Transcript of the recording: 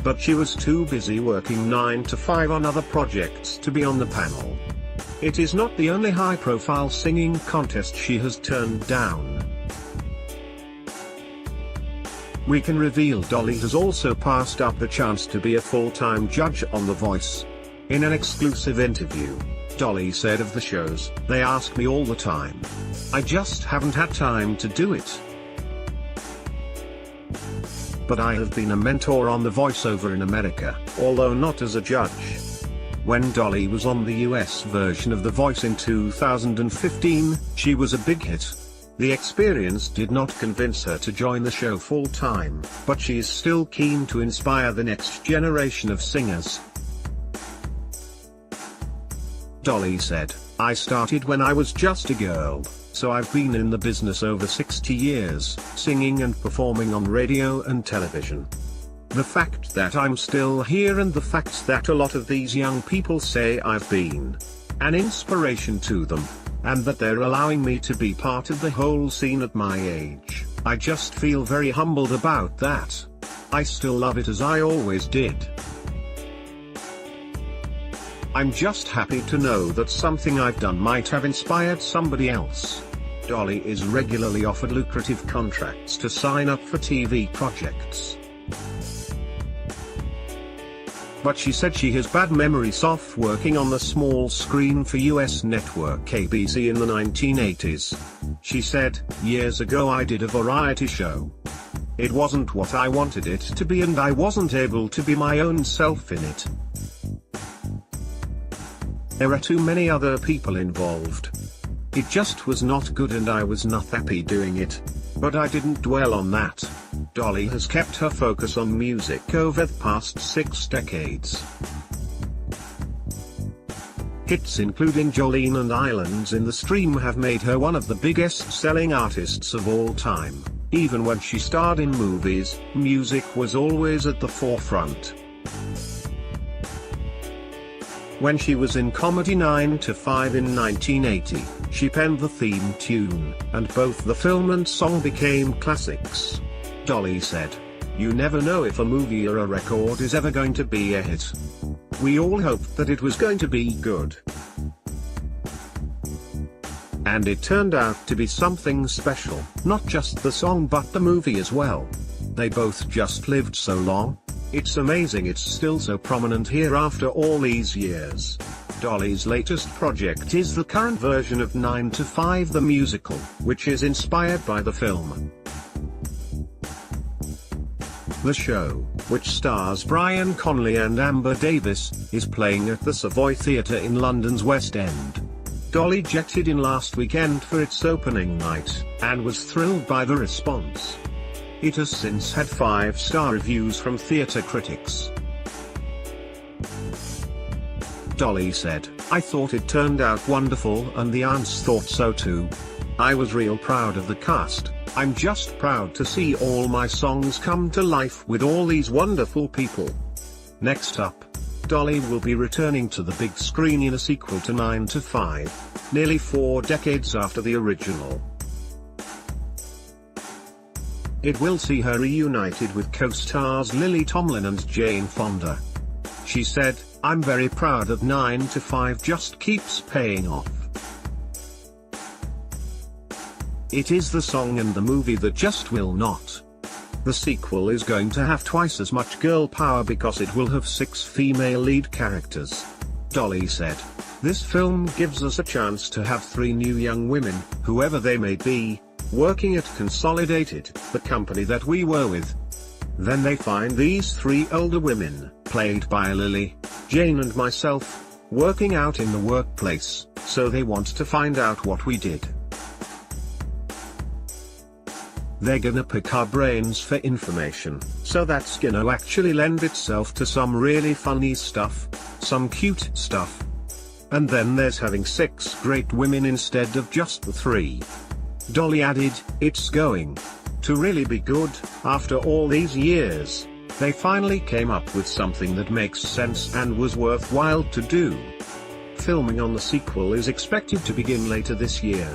but she was too busy working 9 to 5 on other projects to be on the panel. It is not the only high-profile singing contest she has turned down. We can reveal Dolly has also passed up the chance to be a full-time judge on The Voice. In an exclusive interview, Dolly said of the shows, "They ask me all the time. I just haven't had time to do it. But I have been a mentor on The Voice over in America, although not as a judge." When Dolly was on the US version of The Voice in 2015, she was a big hit. The experience did not convince her to join the show full-time, but she is still keen to inspire the next generation of singers. Dolly said, "I started when I was just a girl, so I've been in the business over 60 years, singing and performing on radio and television. The fact that I'm still here and the fact that a lot of these young people say I've been an inspiration to them, and that they're allowing me to be part of the whole scene at my age, I just feel very humbled about that. I still love it as I always did. I'm just happy to know that something I've done might have inspired somebody else." Dolly is regularly offered lucrative contracts to sign up for TV projects. But she said she has bad memories of working on the small screen for US network ABC in the 1980s. She said, "Years ago I did a variety show. It wasn't what I wanted it to be and I wasn't able to be my own self in it. There are too many other people involved. It just was not good and I was not happy doing it. But I didn't dwell on that." Dolly has kept her focus on music over the past 6 decades. Hits including Jolene and Islands in the Stream have made her one of the biggest selling artists of all time. Even when she starred in movies, music was always at the forefront. When she was in comedy 9 to 5 in 1980, she penned the theme tune, and both the film and song became classics. Dolly said, "You never know if a movie or a record is ever going to be a hit. We all hoped that it was going to be good. And it turned out to be something special, not just the song but the movie as well. They both just lived so long. It's amazing it's still so prominent here after all these years." Dolly's latest project is the current version of 9 to 5 the musical, which is inspired by the film. The show, which stars Brian Conley and Amber Davis, is playing at the Savoy Theatre in London's West End. Dolly jetted in last weekend for its opening night, and was thrilled by the response. It has since had 5-star reviews from theatre critics. Dolly said, "I thought it turned out wonderful and the aunts thought so too. I was real proud of the cast. I'm just proud to see all my songs come to life with all these wonderful people." Next up, Dolly will be returning to the big screen in a sequel to 9 to 5, nearly 4 decades after the original. It will see her reunited with co-stars Lily Tomlin and Jane Fonda. She said, "I'm very proud that 9 to 5 just keeps paying off. It is the song and the movie that just will not. The sequel is going to have twice as much girl power because it will have 6 female lead characters." Dolly said, "This film gives us a chance to have 3 new young women, whoever they may be, working at Consolidated, the company that we were with. Then they find these 3 older women, played by Lily, Jane and myself, working out in the workplace, so they want to find out what we did. They're gonna pick our brains for information, so that's gonna actually lend itself to some really funny stuff, some cute stuff. And then there's having 6 great women instead of just the 3. Dolly added, "It's going to really be good. After all these years, they finally came up with something that makes sense and was worthwhile to do." Filming on the sequel is expected to begin later this year.